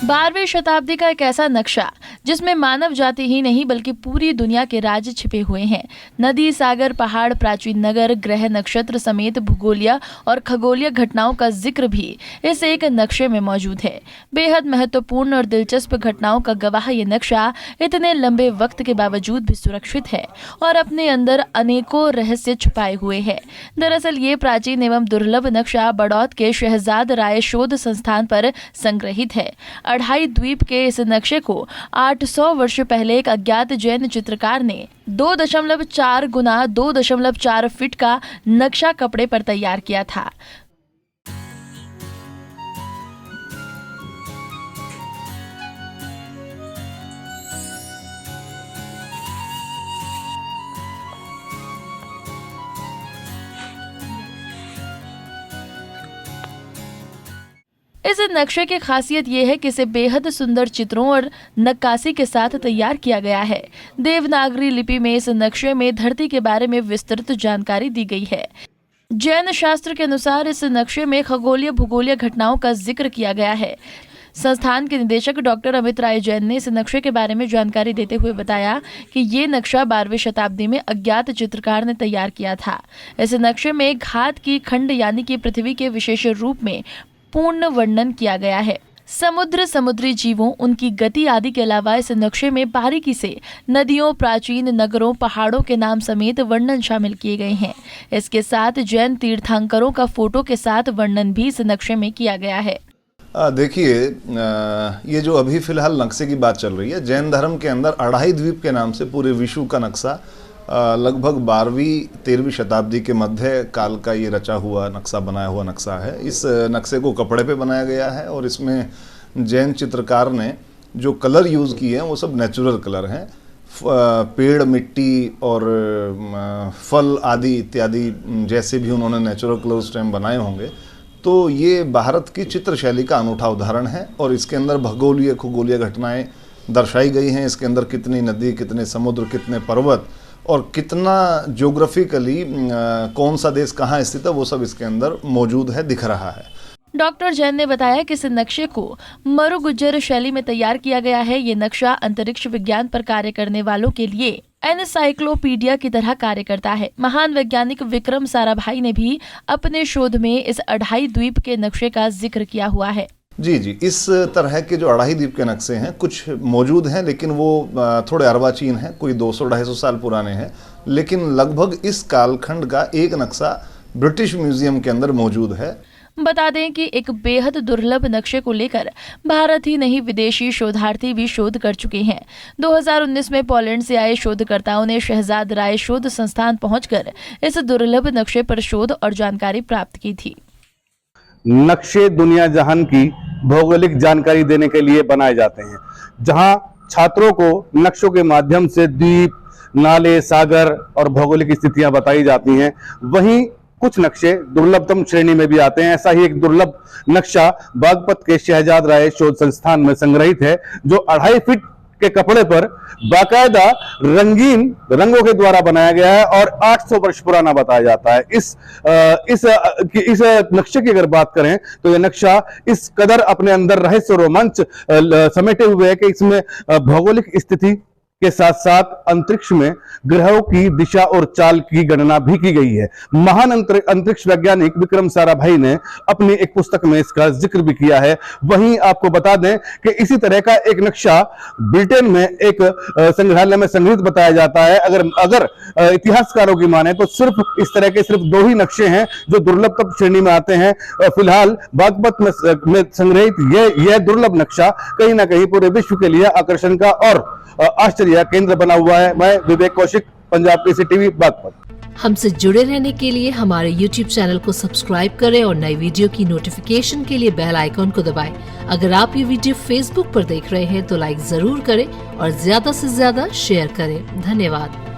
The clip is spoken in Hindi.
12वीं शताब्दी का एक ऐसा नक्शा जिसमें मानव जाति ही नहीं बल्कि पूरी दुनिया के राज छिपे हुए हैं। नदी, सागर, पहाड़, प्राचीन नगर, ग्रह, नक्षत्र समेत भूगोलीय और खगोलीय घटनाओं का जिक्र भी इस एक नक्शे में मौजूद है। बेहद महत्वपूर्ण और दिलचस्प घटनाओं का गवाह ये नक्शा इतने लंबे वक्त के बावजूद भी सुरक्षित है और अपने अंदर अनेकों रहस्य छुपाए हुए है। दरअसल ये प्राचीन एवं दुर्लभ नक्शा बड़ौत के शहजाद राय शोध संस्थान पर संग्रहित है। अढ़ाई द्वीप के इस नक्शे को 800 वर्ष पहले एक अज्ञात जैन चित्रकार ने 2.4 गुना 2.4 फीट का नक्शा कपड़े पर तैयार किया था। इस नक्शे की खासियत यह है कि इसे बेहद सुंदर चित्रों और नक्काशी के साथ तैयार किया गया है। देवनागरी लिपि में इस नक्शे में धरती के बारे में विस्तृत जानकारी दी गई है। जैन शास्त्र के अनुसार इस नक्शे में खगोलीय भूगोलीय घटनाओं का जिक्र किया गया है। संस्थान के निदेशक डॉक्टर अमित राय जैन ने इस नक्शे के बारे में जानकारी देते हुए बताया कि ये नक्शा 12वीं शताब्दी में अज्ञात चित्रकार ने तैयार किया था। इस नक्शे में घात की खंड यानी कि पृथ्वी के विशेष रूप में पूर्ण वर्णन किया गया है। समुद्र, समुद्री जीवों, उनकी गति आदि के अलावा इस नक्शे में बारीकी से नदियों, प्राचीन नगरों, पहाड़ों के नाम समेत वर्णन शामिल किए गए हैं। इसके साथ जैन तीर्थंकरों का फोटो के साथ वर्णन भी इस नक्शे में किया गया है। देखिए, ये जो अभी फिलहाल नक्शे की बात चल रही है, जैन धर्म के अंदर अढ़ाई द्वीप के नाम से पूरे विश्व का नक्शा लगभग 12वीं-13वीं शताब्दी के मध्य काल का ये रचा हुआ नक्शा, बनाया हुआ नक्शा है। इस नक्शे को कपड़े पे बनाया गया है और इसमें जैन चित्रकार ने जो कलर यूज़ किए हैं वो सब नेचुरल कलर हैं। पेड़, मिट्टी और फल आदि इत्यादि जैसे भी उन्होंने नेचुरल कलर उस टाइम बनाए होंगे, तो ये भारत की चित्र शैली का अनूठा उदाहरण है। और इसके अंदर भूगोलीय खगोलीय घटनाएँ दर्शाई गई हैं। इसके अंदर कितनी नदी, कितने समुद्र, कितने पर्वत और कितना ज्योग्राफिकली कौन सा देश कहाँ स्थित है वो सब इसके अंदर मौजूद है, दिख रहा है। डॉक्टर जैन ने बताया कि इस नक्शे को मरुगुज्जर शैली में तैयार किया गया है। ये नक्शा अंतरिक्ष विज्ञान पर कार्य करने वालों के लिए एनसाइक्लोपीडिया की तरह कार्य करता है। महान वैज्ञानिक विक्रम साराभाई ने भी अपने शोध में इस अढ़ाई द्वीप के नक्शे का जिक्र किया हुआ है। जी, इस तरह के जो अढ़ाई द्वीप के नक्शे हैं कुछ मौजूद हैं, लेकिन वो थोड़े अर्वाचीन हैं, कोई 200-250 साल पुराने हैं। लेकिन लगभग इस कालखंड का एक नक्शा ब्रिटिश म्यूजियम के अंदर मौजूद है। बता दें कि एक बेहद दुर्लभ नक्शे को लेकर भारत ही नहीं विदेशी शोधार्थी भी शोध कर चुके हैं। 2019 में पोलैंड से आए शोधकर्ताओं ने शहजाद राय शोध संस्थान पहुंचकर इस दुर्लभ नक्शे पर शोध और जानकारी प्राप्त की थी। नक्शे दुनिया जहान की भौगोलिक जानकारी देने के लिए बनाए जाते हैं, जहां छात्रों को नक्शों के माध्यम से द्वीप, नाले, सागर और भौगोलिक स्थितियां बताई जाती हैं। वहीं कुछ नक्शे दुर्लभतम श्रेणी में भी आते हैं। ऐसा ही एक दुर्लभ नक्शा बागपत के शहजाद राय शोध संस्थान में संग्रहित है, जो 2.5 फीट के कपड़े पर बाकायदा रंगीन रंगों के द्वारा बनाया गया है और 800 वर्ष पुराना बताया जाता है। इस नक्शे की अगर बात करें तो यह नक्शा इस कदर अपने अंदर रहस्य रोमांच समेटे हुए है कि इसमें भौगोलिक स्थिति के साथ साथ अंतरिक्ष में ग्रहों की दिशा और चाल की गणना भी की गई है। महान अंतरिक्ष वैज्ञानिक विक्रम साराभाई ने अपनी एक पुस्तक में इसका जिक्र भी किया है। वहीं आपको बता दें कि इसी तरह का एक नक्शा ब्रिटेन में एक संग्रहालय में संग्रहित बताया जाता है। अगर इतिहासकारों की माने तो सिर्फ इस तरह के 2 ही नक्शे हैं जो दुर्लभतम श्रेणी में आते हैं। फिलहाल बागपत में संग्रहित यह दुर्लभ नक्शा कहीं ना कहीं पूरे विश्व के लिए आकर्षण का और आश्चर्य केंद्र बना हुआ है। मैं विवेक कौशिक, पंजाब केसरी टीवी, बागपत। हमसे जुड़े रहने के लिए हमारे YouTube चैनल को सब्सक्राइब करें और नई वीडियो की नोटिफिकेशन के लिए बेल आइकॉन को दबाएं। अगर आप ये वीडियो Facebook पर देख रहे हैं तो लाइक जरूर करें और ज्यादा से ज्यादा शेयर करें। धन्यवाद।